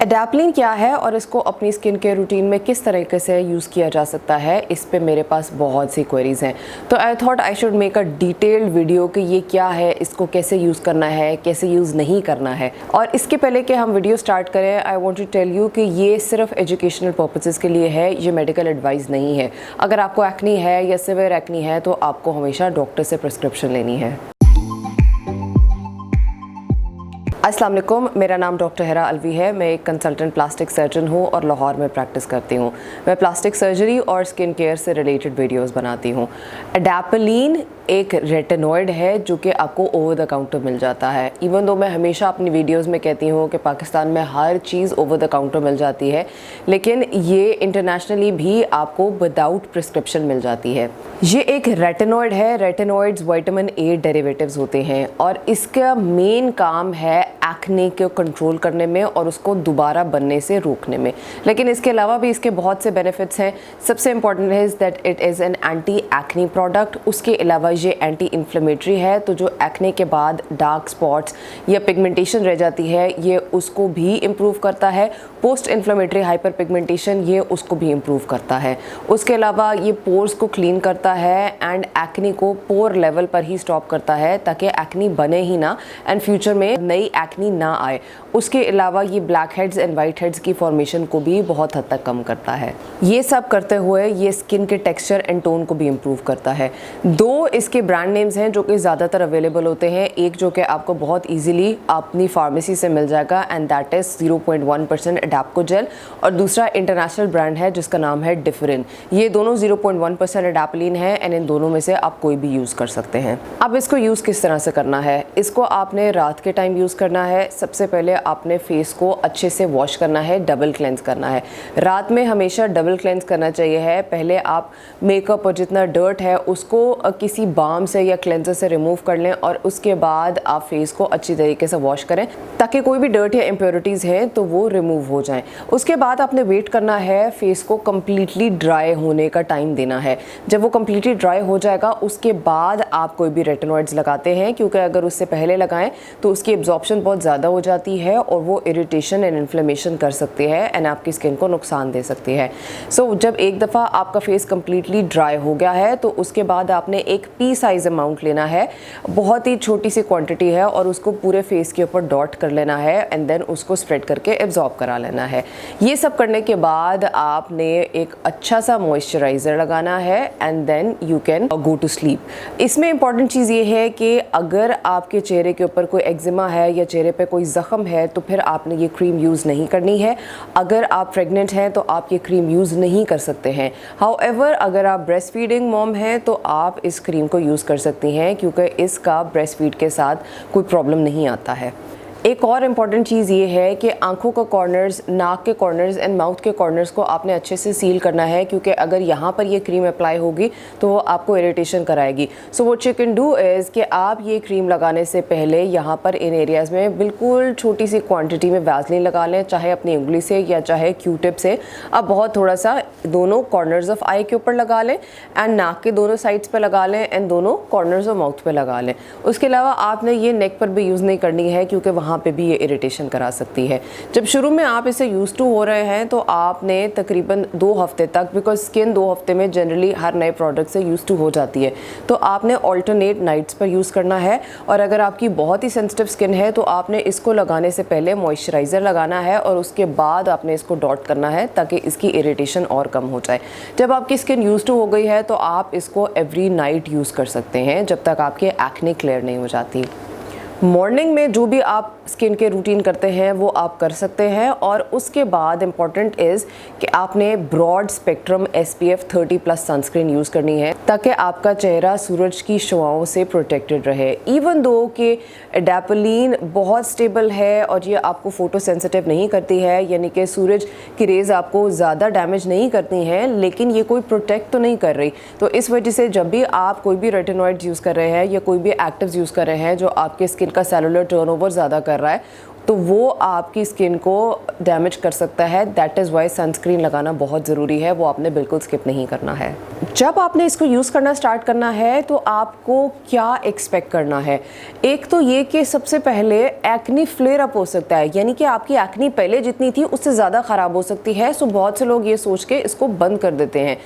एडाप्लिन क्या है और इसको अपनी स्किन केयर रूटीन में किस तरीके से यूज़ किया जा सकता है, इस पे मेरे पास बहुत सी क्वेरीज़ हैं। तो I thought I should make a detailed video कि ये क्या है, इसको कैसे यूज़ करना है, कैसे यूज़ नहीं करना है। और इसके पहले कि हम वीडियो स्टार्ट करें, I want to tell you कि ये सिर्फ एजुकेशनल पर्पसेस के लिए है, ये मेडिकल एडवाइस नहीं है। अगर आपको एक्नी है या सिवियर एक्नी है तो आपको हमेशा डॉक्टर से प्रिस्क्रिप्शन लेनी है। अस्सलाम वालेकुम, मेरा नाम डॉक्टर हिरा अलवी है। मैं एक कंसल्टेंट प्लास्टिक सर्जन हूँ और लाहौर में प्रैक्टिस करती हूँ। मैं प्लास्टिक सर्जरी और स्किन केयर से रिलेटेड वीडियोस बनाती हूँ। एडाप्लिन एक रेटिनॉइड है जो कि आपको ओवर द काउंटर मिल जाता है। इवन दो मैं हमेशा अपनी वीडियोस में कहती हूँ कि पाकिस्तान में हर चीज़ ओवर द काउंटर मिल जाती है, लेकिन ये इंटरनेशनली भी आपको विदाउट प्रिस्क्रिप्शन मिल जाती है। ये एक रेटिनॉइड है। रेटिनॉइड्स विटामिन ए डेरिवेटिव्स होते हैं और इसका मेन काम है एक्ने को कंट्रोल करने में और उसको दोबारा बनने से रोकने में। लेकिन इसके अलावा भी इसके बहुत से बेनिफिट्स हैं। सबसे इम्पॉर्टेंट है that it is an anti acne product. उसके अलावा ये एंटी इन्फ्लेमेटरी है, तो जो एक्ने के बाद डार्क स्पॉट्स या पिगमेंटेशन रह जाती है ये उसको भी इम्प्रूव करता है। पोस्ट इन्फ्लेमेटरी हाइपर पिगमेंटेशन ये उसको भी इम्प्रूव करता है। उसके अलावा ये पोर्स को क्लीन करता है एंड एक्ने को पोर लेवल पर ही स्टॉप करता है ताकि एक्ने बने ही ना एंड फ्यूचर में नई एक्ने ना आए। उसके अलावा ये black heads and white heads की फॉर्मेशन को भी बहुत हद तक कम करता है। ये सब करते हुए ये स्किन के टेक्सचर एंड टोन को भी इम्प्रूव करता है। दो इसके ब्रांड नेम्स हैं जो कि ज़्यादातर अवेलेबल होते हैं। एक जो कि आपको बहुत ईजिली अपनी फार्मेसी से मिल जाएगा एंड दैट इज़ 0.1% एडाप्को जेल, और दूसरा इंटरनेशनल ब्रांड है जिसका नाम है डिफरेन। ये दोनों 0.1% एडाप्लिन है एंड इन दोनों में से आप कोई भी यूज़ कर सकते हैं। अब इसको यूज़ किस तरह से करना है? इसको आपने रात के टाइम यूज़ करना है। सबसे पहले आपने फेस को अच्छे से वॉश करना है, डबल क्लेंस करना है। रात में हमेशा डबल क्लेंस करना चाहिए है। पहले आप मेकअप और जितना डर्ट है उसको किसी बाम से या क्लेंजर से रिमूव कर लें और उसके बाद आप फेस को अच्छी तरीके से वॉश करें ताकि कोई भी डर्ट या इम्प्योरिटीज़ हैं तो वो रिमूव हो जाएं। उसके बाद आपने वेट करना है, फेस को कम्प्लीटली ड्राई होने का टाइम देना है। जब वो कम्प्लीटली ड्राई हो जाएगा उसके बाद आप कोई भी रेटिनॉइड्स लगाते हैं, क्योंकि अगर उससे पहले लगाएं तो उसकी एब्जॉर्प्शन बहुत ज़्यादा हो जाती है और वो इरिटेशन एंड इन्फ्लेमेशन कर सकती है एंड आपकी स्किन को नुकसान दे सकती है। सो जब एक दफ़ा आपका फेस कम्प्लीटली ड्राई हो गया है तो उसके बाद आपने एक पी साइज़ अमाउंट लेना है, बहुत ही छोटी सी क्वांटिटी है, और उसको पूरे फेस के ऊपर डॉट कर लेना है एंड देन उसको स्प्रेड करके एब्जॉर्ब करा लेना है। ये सब करने के बाद आपने एक अच्छा सा मॉइस्चराइज़र लगाना है and then you can go to sleep. इसमें इंपॉर्टेंट चीज़ ये है कि अगर आपके चेहरे के ऊपर कोई एक्जिमा है या चेहरे पे कोई ज़ख़म है तो फिर आपने ये क्रीम यूज़ नहीं करनी है। अगर आप प्रेग्नेंट हैं तो आप ये क्रीम यूज़ नहीं कर सकते हैं। हाउएवर अगर आप ब्रेस्ट फीडिंग मॉम हैं तो आप इस क्रीम को यूज़ कर सकती हैं, क्योंकि इसका ब्रेस्ट फीड के साथ कोई प्रॉब्लम नहीं आता है। एक और इम्पॉर्टेंट चीज़ ये है कि आंखों का कॉर्नर्स, नाक के कॉर्नर्स एंड माउथ के कॉर्नर्स को आपने अच्छे से सील करना है, क्योंकि अगर यहाँ पर ये क्रीम अप्लाई होगी तो वो आपको इरिटेशन कराएगी। So what you can do is कि आप ये क्रीम लगाने से पहले यहाँ पर इन एरियाज़ में बिल्कुल छोटी सी क्वांटिटी में वैसलीन लगा लें, चाहे अपनी उंगली से या चाहे क्यू टिप से। अब बहुत थोड़ा सा दोनों कॉर्नर्स ऑफ आई के ऊपर लगा लें एंड नाक के दोनों साइड्स पर लगा लें एंड दोनों कॉर्नर्स ऑफ माउथ पर लगा लें। उसके अलावा आपने ये नेक पर भी यूज़ नहीं करनी है, क्योंकि वहाँ पे भी ये इरिटेशन करा सकती है। जब शुरू में आप इसे यूज़ टू हो रहे हैं तो आपने तकरीबन 2 हफ्ते तक, बिकॉज स्किन 2 हफ्ते में जनरली हर नए प्रोडक्ट से यूज़ टू हो जाती है, तो आपने ऑल्टरनेट नाइट्स पर यूज़ करना है। और अगर आपकी बहुत ही सेंसिटिव स्किन है तो आपने इसको लगाने से पहले मॉइस्चराइज़र लगाना है और उसके बाद आपने इसको डॉट करना है ताकि इसकी इरिटेशन और कम हो जाए। जब आपकी स्किन यूज़ टू हो गई है तो आप इसको एवरी नाइट यूज़ कर सकते हैं जब तक आपकी एक्ने क्लियर नहीं हो जाती। मॉर्निंग में जो भी आप स्किन के रूटीन करते हैं वो आप कर सकते हैं, और उसके बाद इम्पॉर्टेंट इज़ कि आपने broad spectrum SPF 30+ sunscreen use करनी है ताकि आपका चेहरा सूरज की शुआओं से प्रोटेक्टेड रहे। इवन दो कि एडाप्लिन बहुत स्टेबल है और ये आपको फ़ोटो सेंसिटिव नहीं करती है, यानी कि सूरज की रेज़ आपको ज़्यादा डैमेज नहीं करती हैं, लेकिन ये कोई प्रोटेक्ट तो नहीं कर रही। तो इस वजह से जब भी आप कोई भी रेटिनॉइड्स यूज़ कर रहे हैं या कोई भी एक्टिव्स यूज़ कर रहे हैं जो आपके स्किन का सेलुलर टर्नओवर ज़्यादा कर रहा है, तो वो आपकी स्किन को डैमेज कर सकता है। दैट इज़ वाई सनस्क्रीन लगाना बहुत ज़रूरी है, वो आपने बिल्कुल स्किप नहीं करना है। जब आपने इसको यूज़ करना स्टार्ट करना है तो आपको क्या एक्सपेक्ट करना है? एक तो ये कि सबसे पहले एक्नी फ्लेयर अप हो सकता है, यानी कि आपकी एक्नी पहले जितनी थी उससे ज़्यादा ख़राब हो सकती है। सो बहुत से लोग ये सोच के इसको बंद कर देते हैं।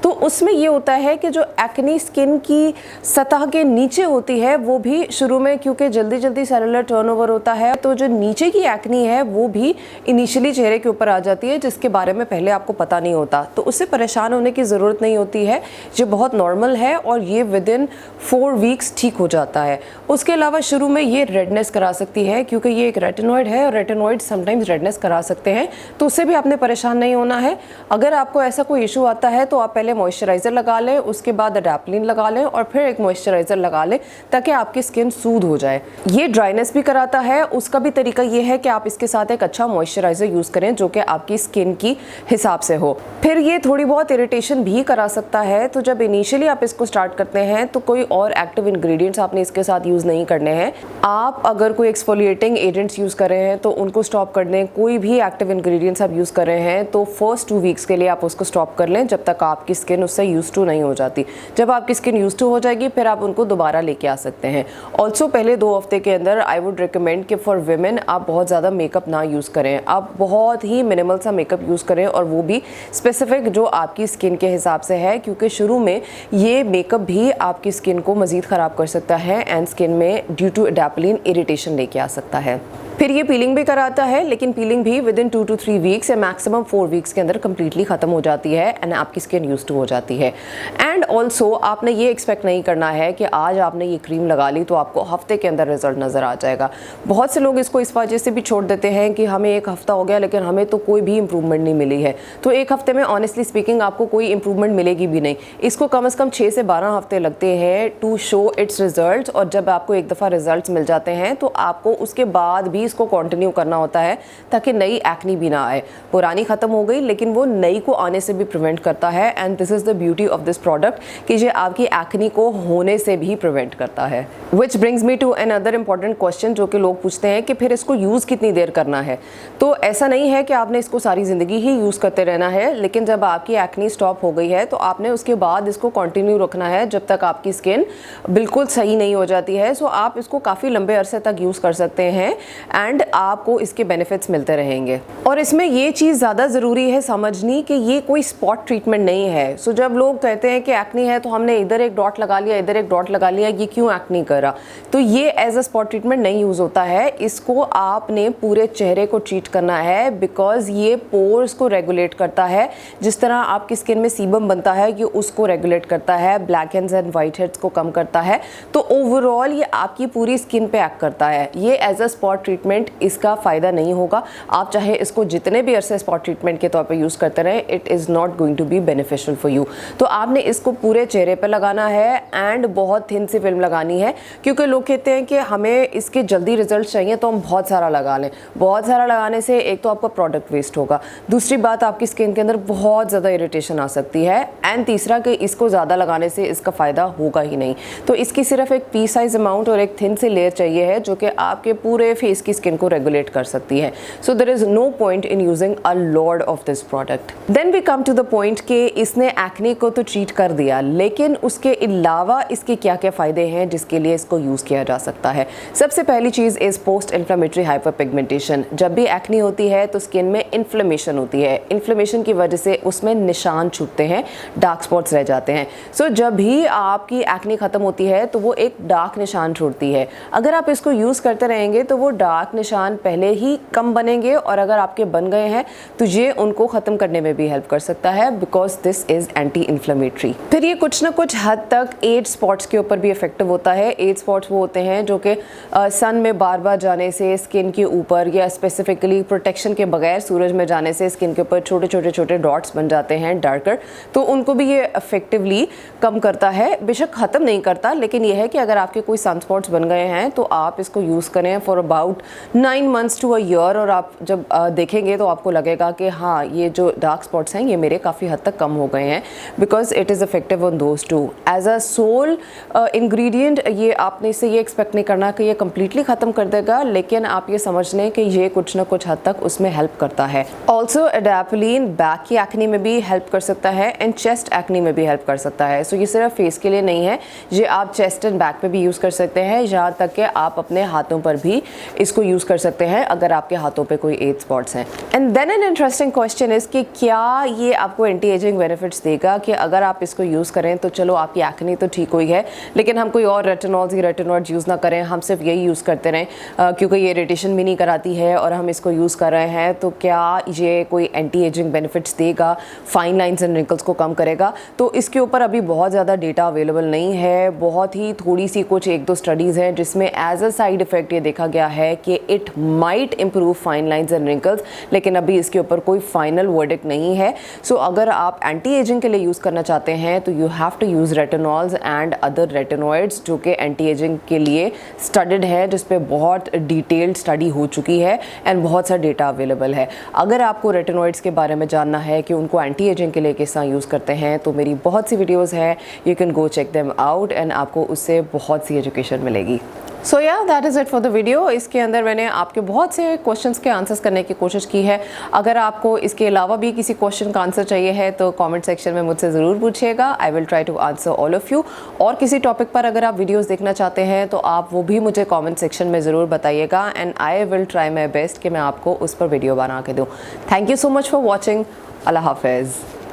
तो उसमें ये होता है कि जो एक्नी स्किन की सतह के नीचे होती है वो भी शुरू में, क्योंकि जल्दी जल्दी सेलुलर टर्नओवर होता है, तो जो नीचे की एक्नी है वो भी इनिशियली चेहरे के ऊपर आ जाती है, जिसके बारे में पहले आपको पता नहीं होता। तो उससे परेशान होने की ज़रूरत नहीं होती है, ये बहुत नॉर्मल है और ये विद इन 4 वीक्स ठीक हो जाता है। उसके अलावा शुरू में ये रेडनेस करा सकती है, क्योंकि ये एक रेटिनॉइड है और रेटिनॉइड समटाइम्स रेडनेस करा सकते हैं, तो उससे भी आपने परेशान नहीं होना है। अगर आपको ऐसा कोई इशू आता है तो आप पहले मॉइस्चराइज़र लगा लें, उसके बाद अडैप्लिन लगा लें और फिर एक मॉइस्चराइज़र लगा लें, ताकि आपकी स्किन सूद हो जाए। ये ड्राइनेस भी कराता है। उसका भी तरीका ये है कि आप इसके साथ एक अच्छा मॉइस्चराइज़र यूज़ करें जो कि आपकी स्किन की हिसाब से हो। फिर ये थोड़ी बहुत इरिटेशन भी करा सकता है, तो जब इनिशियली आप इसको स्टार्ट करते हैं तो कोई और एक्टिव इंग्रेडिएंट्स आपने इसके साथ यूज़ नहीं करने हैं। आप अगर कोई एक्सफोलिएटिंग एजेंट्स यूज़ कर रहे हैं तो उनको स्टॉप कर दें। कोई भी एक्टिव इंग्रेडिएंट्स आप यूज़ कर रहे हैं तो फर्स्ट 2 वीक्स के लिए आप उसको स्टॉप कर लें, जब तक आपकी स्किन उससे यूज़ टू नहीं हो जाती। जब आपकी स्किन यूज़ टू हो जाएगी फिर आप उनको दोबारा लेके आ सकते हैं। ऑल्सो पहले 2 हफ्ते के अंदर आई वुड रिकमेंड कि फॉर विमेन आप बहुत ज़्यादा मेकअप ना यूज़ करें। आप बहुत ही मिनिमल सा मेकअप यूज़ करें और वो भी स्पेसिफिक जो आपकी स्किन के हिसाब से है, क्योंकि शुरू में ये मेकअप भी आपकी स्किन को मज़ीद ख़राब कर सकता है एंड स्किन में ड्यू टू एडाप्लिन इरिटेशन लेके आ सकता है। फिर ये पीलिंग भी कराता है, लेकिन पीलिंग भी विद इन 2 to 3 वीक्स या मैक्सिमम 4 वीक्स के अंदर कम्प्लीटली ख़त्म हो जाती है एंड आपकी स्किन यूज टू हो जाती है। एंड ऑल्सो आपने ये एक्सपेक्ट नहीं करना है कि आज आपने ये क्रीम लगा ली तो आपको हफ्ते के अंदर रिजल्ट नज़र आ जाएगा। बहुत से लोग इसको इस वजह से भी छोड़ देते हैं कि हमें 1 हफ्ता हो गया लेकिन हमें तो कोई भी इंप्रूवमेंट नहीं मिली है। तो 1 हफ्ते में ऑनेस्टली स्पीकिंग आपको कोई इंप्रूवमेंट मिलेगी भी नहीं। इसको कम से कम 6 से 12 हफ्ते लगते हैं टू शो इट्स रिजल्ट, और जब आपको एक दफ़ा रिजल्ट मिल जाते हैं तो आपको उसके बाद भी इसको कंटिन्यू करना होता है ताकि नई एक्नी भी ना आए। पुरानी ख़त्म हो गई लेकिन वो नई को आने से भी प्रिवेंट करता है। And this is the beauty of this product कि ये आपकी एक्नी को होने से भी प्रिवेंट करता है। Which brings me to another important question जो कि लोग पूछते हैं कि फिर इसको यूज़ कितनी देर करना है। तो ऐसा नहीं है कि आपने इसको सारी ज़िंदगी ही यूज़ करते रहना है, लेकिन जब आपकी एक्नी स्टॉप हो गई है तो आपने उसके बाद इसको कंटिन्यू रखना है जब तक आपकी स्किन बिल्कुल सही नहीं हो जाती है। सो आप इसको काफ़ी लंबे अरसे तक यूज़ कर सकते हैं एंड आपको इसके बेनिफिट्स मिलते रहेंगे। और इसमें ये चीज़ ज़्यादा ज़रूरी है समझनी कि ये कोई स्पॉट ट्रीटमेंट नहीं है। सो जब लोग कहते हैं कि एक्नी है तो हमने इधर एक डॉट लगा लिया, इधर एक डॉट लगा लिया, ये क्यों एक्नी करा, तो ये एज अ स्पॉट ट्रीटमेंट नहीं यूज़ होता है। इसको आपने पूरे चेहरे को ट्रीट करना है, बिकॉज ये पोर्स को रेगुलेट करता है। जिस तरह आपकी स्किन में सीबम बनता है ये उसको रेगुलेट करता है, black heads and white heads को कम करता है। तो ओवरऑल ये आपकी पूरी स्किन पे एक्ट करता है। ये एज अ स्पॉट ट्रीटमेंट इसका फ़ायदा नहीं होगा। आप चाहे इसको जितने भी अरसे स्पॉट ट्रीटमेंट के तौर पे यूज़ करते रहें, it is not going to be beneficial for you. तो आपने इसको पूरे चेहरे पे लगाना है एंड बहुत थिन सी फिल्म लगानी है, क्योंकि लोग कहते हैं कि हमें इसके जल्दी रिजल्ट चाहिए तो हम बहुत सारा लगा लें। बहुत सारा लगाने से एक तो आपका प्रोडक्ट वेस्ट होगा, दूसरी बात आपकी स्किन के अंदर बहुत ज़्यादा इरिटेशन आ सकती है, एंड तीसरा कि इसको ज़्यादा लगाने से इसका फ़ायदा होगा ही नहीं। तो इसकी सिर्फ एक पी साइज अमाउंट और एक थिन सी लेयर चाहिए है जो कि आपके पूरे फेस की स्किन को रेगुलेट कर सकती है। So there is no point in using a lot of this product. Then we come to the point कि इसने एक्ने को तो ट्रीट कर दिया, लेकिन उसके अलावा इसके क्या क्या फ़ायदे हैं जिसके लिए इसको यूज़ किया जा सकता है। सबसे पहली चीज़ is post inflammatory hyper pigmentation. जब भी एक्ने होती है तो स्किन में इन्फ्लेमेशन होती है। इन्फ्लेमेशन की वजह से उसमें निशान छूटते हैं, डार्क स्पॉट्स रह जाते हैं। सो जब भी आपकी एक्ने ख़त्म होती है तो वो एक डार्क निशान छोड़ती है। अगर आप इसको यूज़ करते रहेंगे तो वो डार्क निशान पहले ही कम बनेंगे, और अगर आपके बन गए हैं तो ये उनको ख़त्म करने में भी हेल्प कर सकता है, because this is anti inflammatory. फिर ये कुछ ना कुछ हद तक एज स्पॉट्स के ऊपर भी इफेक्टिव होता है। एज स्पॉट्स वो होते हैं जो कि सन में बार बार जाने से स्किन के ऊपर, या स्पेसिफिकली प्रोटेक्शन के बगैर सूरज में जाने से स्किन के ऊपर छोटे छोटे छोटे डॉट्स बन जाते हैं डार्कर, तो उनको भी ये इफेक्टिवली कम करता है। बेशक ख़त्म नहीं करता, लेकिन यह है कि अगर आपके कोई सन स्पॉट्स बन गए हैं तो आप इसको यूज़ करें for about 9 months to a year, और आप जब देखेंगे तो आपको लगेगा कि हाँ, ये जो डार्क स्पॉट्स हैं ये मेरे काफ़ी हद तक कम हो गए हैं, because it is effective on those too. As a sole ingredient ये आपने इससे ये एक्सपेक्ट नहीं करना कि ये कम्प्लीटली ख़त्म कर देगा, लेकिन आप ये समझ लें कि ये कुछ ना कुछ हद तक उसमें हेल्प करता है। ऑल्सो एडाप्टोलिन बैक की एक्ने में भी हेल्प कर सकता है एंड चेस्ट एक्ने में भी हेल्प कर सकता है। सो ये सिर्फ फेस के लिए नहीं है, ये आप चेस्ट एंड बैक पे भी यूज़ कर सकते हैं, यहाँ तक कि आप अपने हाथों पर भी इसको यूज़ कर सकते हैं अगर आपके हाथों पे कोई एज स्पॉट्स हैं। And then an interesting question is कि क्या ये आपको एंटी एजिंग बेनिफिट्स देगा, कि अगर आप इसको यूज़ करें तो चलो आपकी एक्ने तो ठीक हुई है, लेकिन हम कोई और रेटिनॉल्स या रेटिनॉइड्स यूज़ ना करें, हम सिर्फ यही यूज़ करते रहें क्योंकि ये इरिटेशन भी नहीं कराती है और हम इसको यूज़ कर रहे हैं, तो क्या ये कोई एंटी एजिंग बेनिफिट्स देगा, फाइन लाइंस एंड रिंकल्स को कम करेगा? तो इसके ऊपर अभी बहुत ज़्यादा डेटा अवेलेबल नहीं है। बहुत ही थोड़ी सी कुछ 1-2 स्टडीज़ हैं जिसमें एज अ साइड इफ़ेक्ट ये देखा गया है कि it might improve fine lines and wrinkles, लेकिन अभी इसके ऊपर कोई फाइनल वर्डिक्ट नहीं है। सो अगर आप एंटी एजिंग के लिए यूज़ करना चाहते हैं तो you have to use retinols and other retinoids जो कि एंटी एजिंग के लिए स्टडीड है, जिस पे बहुत डिटेल्ड स्टडी हो चुकी है एंड बहुत सा डेटा अवेलेबल है। अगर आपको रेटिनॉइड्स के बारे में जानना है कि उनको एंटी एजिंग के लिए किस तरह यूज़ करते हैं, तो मेरी बहुत सी वीडियोज़ हैं, you can go check them out and आपको उससे बहुत सी एजुकेशन मिलेगी। So yeah that is it for the video. इसके अंदर मैंने आपके बहुत से क्वेश्चंस के आंसर्स करने की कोशिश की है। अगर आपको इसके अलावा भी किसी क्वेश्चन का आंसर चाहिए है तो कमेंट सेक्शन में मुझसे ज़रूर पूछिएगा। I will try to answer all of you. और किसी टॉपिक पर अगर आप वीडियोस देखना चाहते हैं तो आप वो भी मुझे कमेंट सेक्शन में ज़रूर बताइएगा and I will try my best कि मैं आपको उस पर वीडियो बना के दूँ। Thank you so much for watching. Allah हाफिज़।